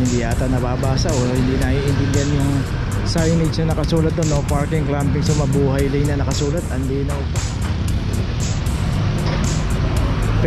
hindi yata nababasa o hindi naiintindihan yung signage na nakasulat doon, no parking, clamping sa mabuhay lane na nakasulat. Andi na pa.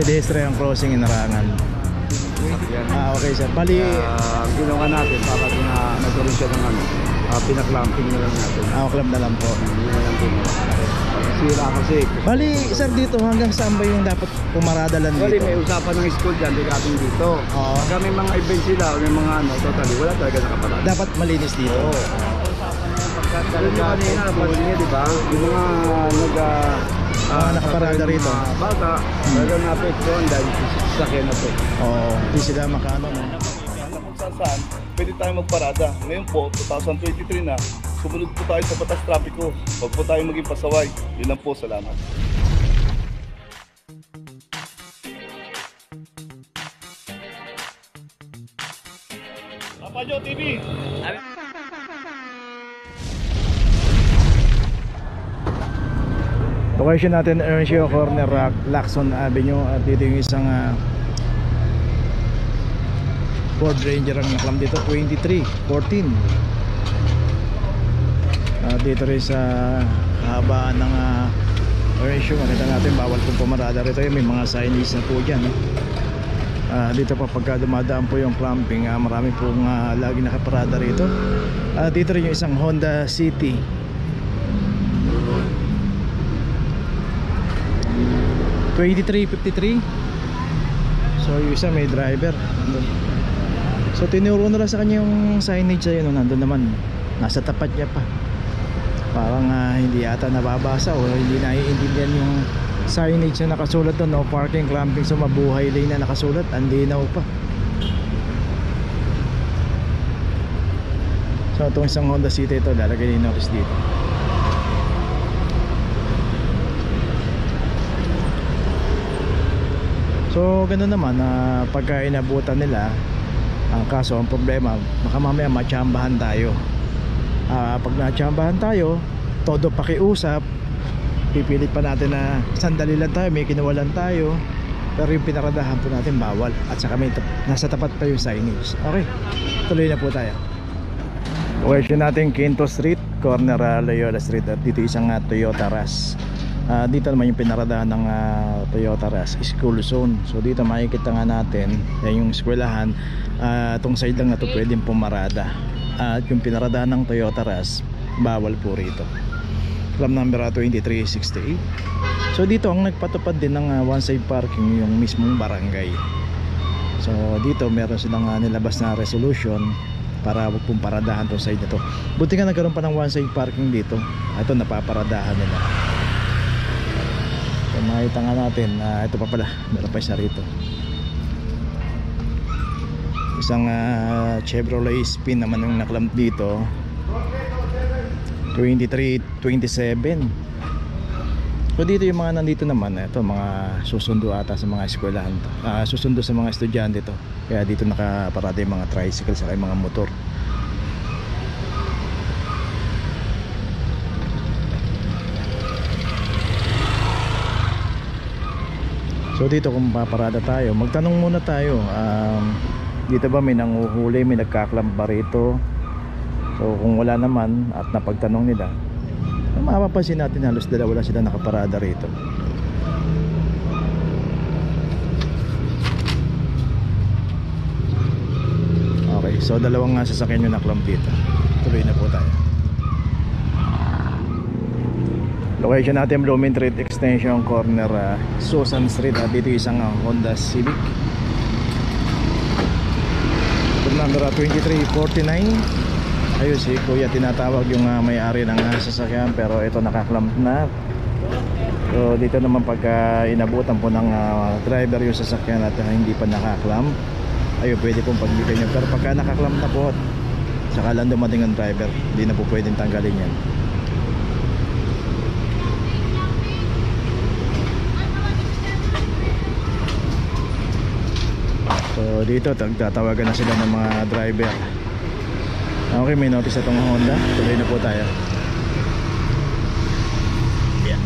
Pedestrian crossing inarangan. Okay sir. Bali, ginawa natin para nagkaroon siya ng pinaklamping na lang natin. club na lang po. Hindi na lang din. Sira kasi. Bali, sir, dito hanggang saan ba yung dapat pumarada lang dito? Bali, may usapan ng school dyan, regarding dito. Oo. Pagka may mga event sila, may mga totally, wala talaga nakaparada. Dapat malinis dito. Oo. Alam nyo kanina, napansin niya, di ba? Yung mga nakaparada rito. Bata, talagang na-apektuhan dahil sasakyan na po. Oo, hindi sila makaano, no? Kung saan, pwede tayo magparada. Ngayon po, 2023 na, sumunod po tayo sa batas trapiko. Huwag po tayo maging pasaway. Yun lang po, salamat. Papa Joe TV! Location natin, Earnshaw Corner, Lacson Avenue. At dito yung isang Ford Ranger ang naklam dito, 2314. Dito rin sa habaan ng Earnshaw, makita natin bawal pong pumarada rito. May mga signage na po dyan, no? Dito pa pagka dumadaan po yung clamping, marami pong lagi nakaparada rito. Dito rin yung isang Honda City 2353. So yung isa may driver nandun. So tinuro na lang sa kanya yung signage ayun, no? Nandun naman, nasa tapat niya pa. Parang hindi yata nababasa o hindi naiintindihan yung signage na nakasulat doon, no parking, clamping sa mabuhay lane na nakasulat. Andi na pa. So itong isang Honda City ito, lalagay din notice dito. So ganoon naman, pagka inabutan nila, ang kaso, ang problema, baka mamaya matsambahan tayo. Pag natsambahan tayo, todo pakiusap, pipilit pa natin na sandali lang tayo, may kinuwalan tayo, pero yung pinaradahan po natin bawal, at saka may nasa tapat pa yung signage. Okay, tuloy na po tayo. Location natin, Quinto Street, corner Loyola Street. At dito isang Toyota Rush. Dito naman yung pinaradahan ng Toyota Rush, School Zone. So dito makikita nga natin, yan yung eskwelahan. Itong side lang na to pwedeng pumarada. At yung pinaradahan ng Toyota Rush, bawal po rito. Club number 2368. So dito ang nagpatupad din ng one side parking yung mismong barangay. So dito meron silang nilabas na resolution para wag pong paradahan tong side na to. Buti nga nagkaroon pa ng one side parking dito. Ito napaparadahan nila. So makita nga natin, ito pa pala, meron pa isa rito. Isang Chevrolet Spin naman yung naklamp dito, 2327. So dito yung mga nandito naman, ito mga susundo ata sa mga eskwelahan to. Susundo sa mga estudyante to. Kaya dito nakaparada yung mga tricycle sa mga motor. So dito kung paparada tayo, magtanong muna tayo, dito ba may nanguhuli, may nagkaklamp ba rito? So kung wala naman at napagtanong nila, mapapansin natin halos dalawa lang sila nakaparada rito. Okay, so dalawang sasakyan yung naklamp dito. Tuloy na po tayo. Location natin, Blooming Street Extension, corner Susan Street. Dito isang Honda Civic number 2349. Ayun si Kuya tinatawag yung may-ari ng sasakyan, pero ito nakaklamp na. So dito naman pagka inabutan po ng driver yung sasakyan at hindi pa nakaklamp, ayun pwede pong pagbigyan nyo. Pero pagka nakaklamp na po, saka lang dumating ang driver, hindi na po pwedeng tanggalin yan. So dito tatawagan na sila ng mga driver. Okay, may notice na itong Honda. Tuloy na po tayo. Yeah.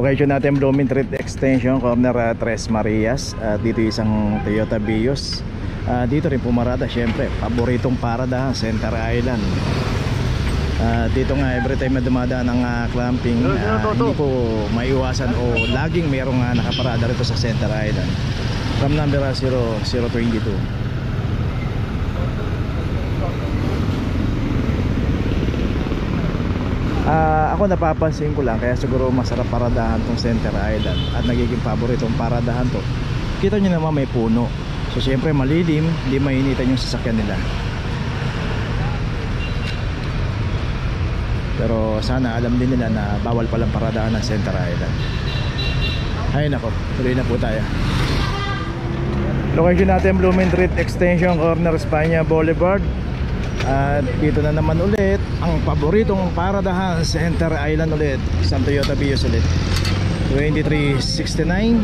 Location natin Blooming Street Extension, corner Tres Marias. Dito isang Toyota Vios. Dito rin pumarada, syempre paboritong paradahan, Center Island. Dito nga every time na dumadaan ng clamping, hindi po maiwasan o laging mayroong nakaparada rito sa Center Island. From number 0022. Ako napapansin ko lang, kaya siguro masarap paradahan tong Center Island at nagiging paboritong paradahan to. Kita nyo naman may puno, so syempre malilim, hindi mainitan yung sasakyan nila. Pero sana alam din nila na bawal palang paradahan ng Center Island. Ay nako, tuloy na po tayo. Location natin Blooming Street Extension, corner Espanya Boulevard. At dito na naman ulit ang paboritong paradahan, Center Island ulit. Isang Toyota Vios ulit, 2369.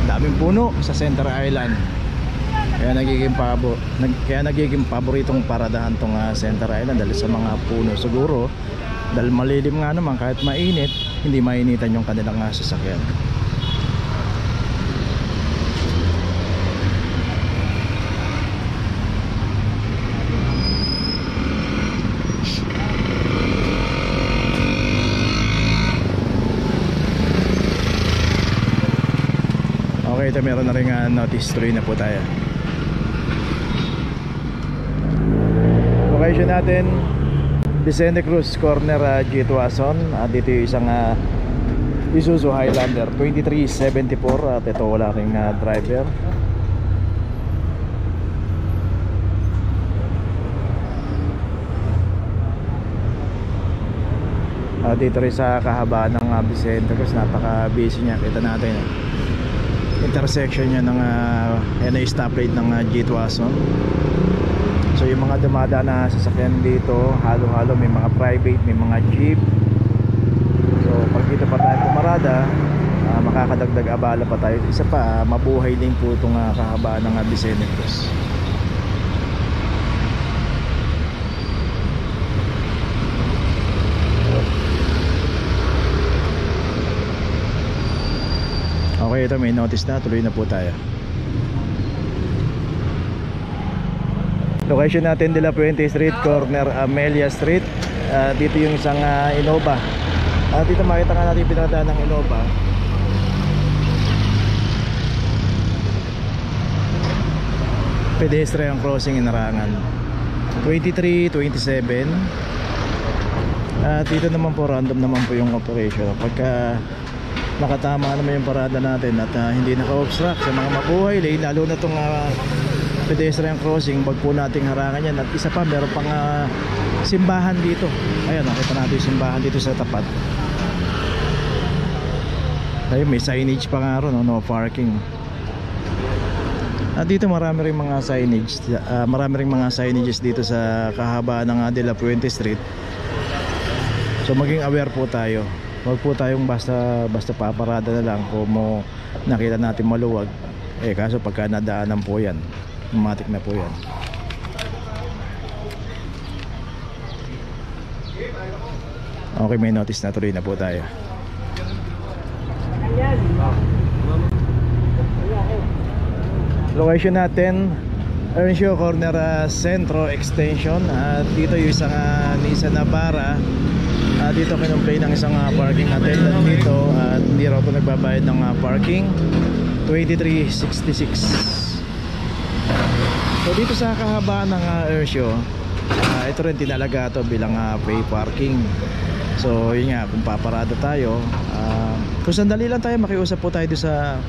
Daming puno sa Center Island, kaya nagiging paboritong paradahan tong Center Island dahil sa mga puno. Siguro dahil malilim nga naman, kahit mainit hindi mainitan yung kanilang sasakyan. Okay, ito meron na rin notice. Tuloy na po tayo. Location natin Vicente Cruz, corner G. Tuason. Dito yung isang Isuzu Highlander 2374. At ito wala ring driver. Dito rin sa kahabaan ng Vicente Cruz, napaka busy niya. Kita natin intersection niya ng yan ay stoplight ng G. Tuason. So yung mga dumadaan na sasakyan dito, halo-halo, may mga private, may mga jeep. So pag dito pa tayo pumarada, makakadagdag abala pa tayo. Isa pa, mabuhay din po itong kahabaan ng Vicente Cruz. Okay, ito may notice na. Tuloy na po tayo. Location natin De La Puente Street, corner Amelia Street. Dito yung isang Innova. Dito makita nga natin pinadaan ng Innova. Pedestrian crossing inarangan 2327. Dito naman po random naman po yung operation. Pagka nakatama naman yung parada natin at hindi naka-obstruct sa mga mabuhay lane, lalo na itong pedestrian crossing, wag po nating harangan yan. At isa pa, meron pang simbahan dito. Ayan, nakita natin yung simbahan dito sa tapat. Ayun, may signage pa nga ron, no parking. At dito marami ring mga signage, signages dito sa kahabaan ng De La Puente Street. So maging aware po tayo. Huwag po tayong basta paparada na lang kung nakita natin maluwag. Kaso pagka nadaanan po yan, matik na po yan. Okay, may notice na. Tuloy na po tayo. Location natin Earnshaw, corner Centro Extension. Dito yung isang Nissan Navara. Dito kinumplay ng isang parking attendant dito at hindi raw po nagbabayad ng parking. 2366. So dito sa kahabaan ng Earnshaw, ito rin tinalaga ito bilang pay parking. So yun nga, kung paparada tayo, kung sandali lang tayo, makiusap po tayo doon sa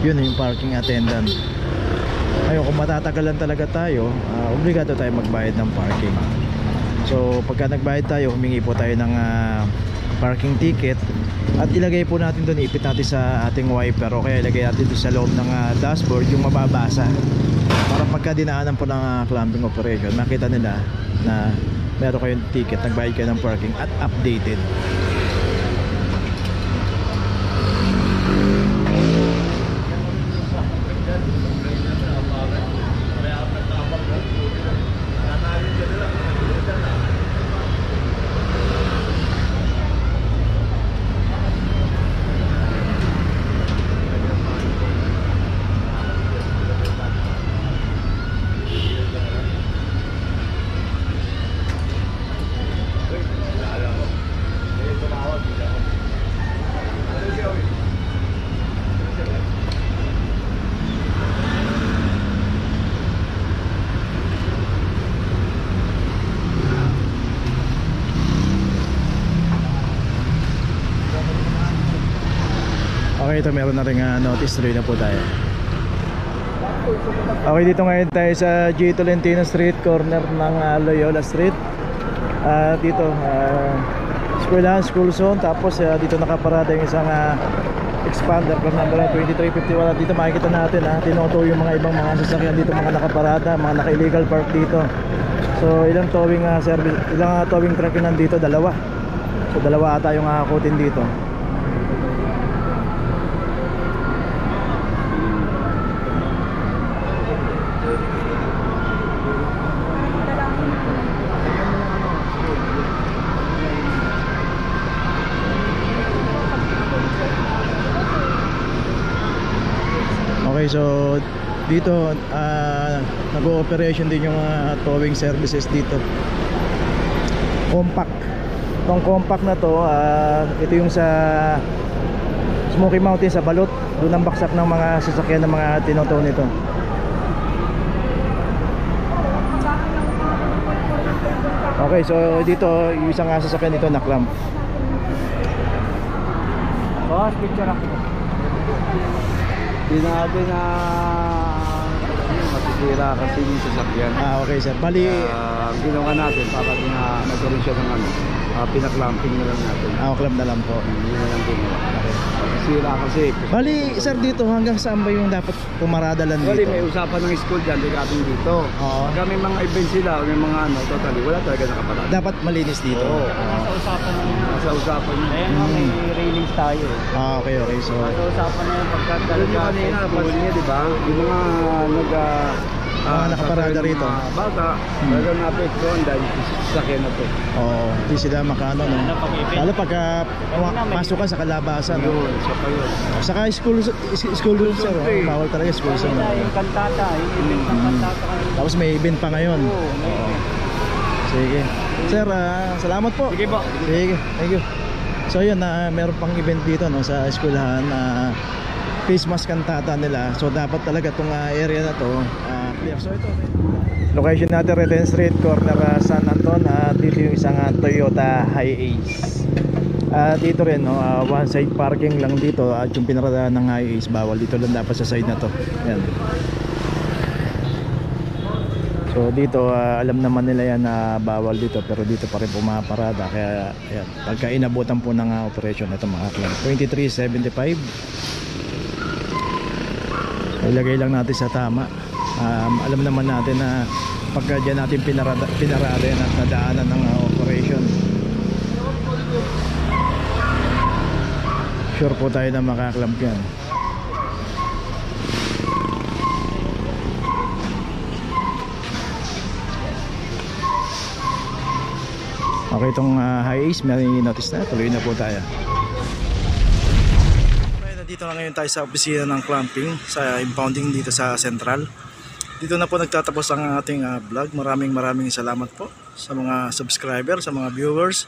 yun yung parking attendant. Ayun, kung matatagalan talaga tayo, obligado tayo magbayad ng parking. So pagka nagbayad tayo, humingi po tayo ng parking ticket at ilagay po natin doon, ipit natin sa ating wiper o kaya ilagay natin doon sa loob ng dashboard yung mababasa, para pagka dinaanan po ng clamping operation, makita nila na meron kayong ticket, nagbayad kayo ng parking at updated. Okay, ito meron na rin notice, tuloy na po tayo. Okay, dito ngayon tayo sa G. Tolentino Street, corner ng Loyola Street. Dito eskwelahan, school zone. Tapos dito nakaparada yung isang expander from number 2351. Dito makikita natin tinuto yung mga ibang mga sasakyan dito, mga nakaparada, mga naka-illegal park dito. So ilang towing service, ilang towing truck yun nandito? Dalawa. So dalawa ata yung hakutin dito. Okay, so dito nag-ooperation din yung towing services dito. Compact. Itong compact na to, ito yung sa Smoky Mountain sa Balot. Doon ang baksak ng mga sasakyan ng mga tinotow nito. Okay, so dito yung isang sasakyan dito na-clamp. Boss, picture ako. Hindi natin na masisira kasi yung sasakyan. Okay sir. Bali, Ang ginawa natin para nagkaroon siya ng pinaklamping na lang natin. clamp na lang po. Hindi na lang ginawa. Masisira kasi. Bali, sir, dito hanggang saan ba yung dapat pumarada lang Bali, dito? may usapan ng school dyan, ligating dito. Oo. Pagka may mga event sila, may mga totally, wala talaga nakaparada. Dapat malinis dito. Oo. Nasa usapan na yun. Sa usapan niya. Ayan nga, may railings tayo eh. Okay, okay. So, Nasa usapan na yun pagka Alam talaga nyo kanina, napansin niya, di ba? Yung mga nakaparada rito. Mga bata, talagang naapektuhan dahil sasakyan na to. hindi sila makano, no? Lalo pagka pasok ka sa kalabasan, no? Yun, siya pa yun. Saka school room, sir. Bawal talaga school zone. Kanina yung kantata, yung event ng kantata kanina. Tapos may event pa ngayon. Oo, may event. Sige. Sir, salamat po. Sige po. Sige, thank you. So yun, meron pang event dito, no, sa eskwelahan. Face mask kantata nila. So dapat talaga itong area na to clear. So ito, location natin, Reten Street, corner San Anton. Dito yung isang Toyota Hiace. Dito rin, no, one side parking lang dito. At yung pinarada ng Hiace, bawal dito lang dapat sa side na to. Yan. So dito alam naman nila yan na bawal dito, pero dito pa rin pumaparada. Kaya ayan, pagka inabutan po ng operation ito mga klan, 2375. Ilagay lang natin sa tama. Alam naman natin na pagka dyan natin pinarada yan at nadaanan ng operation, sure po tayo na makaklamp yan. Okay, itong Hiace may notice na, tuloy na po tayo. Dito na ngayon tayo sa opisina ng clamping sa impounding dito sa Central. Dito na po nagtatapos ang ating vlog. Maraming salamat po sa mga subscriber, sa mga viewers,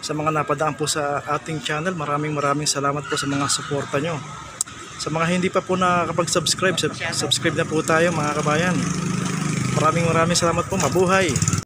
sa mga napadaan po sa ating channel. Maraming salamat po sa mga suporta nyo. Sa mga hindi pa po nakakapag-subscribe, subscribe na po tayo mga kabayan. Maraming salamat po. Mabuhay!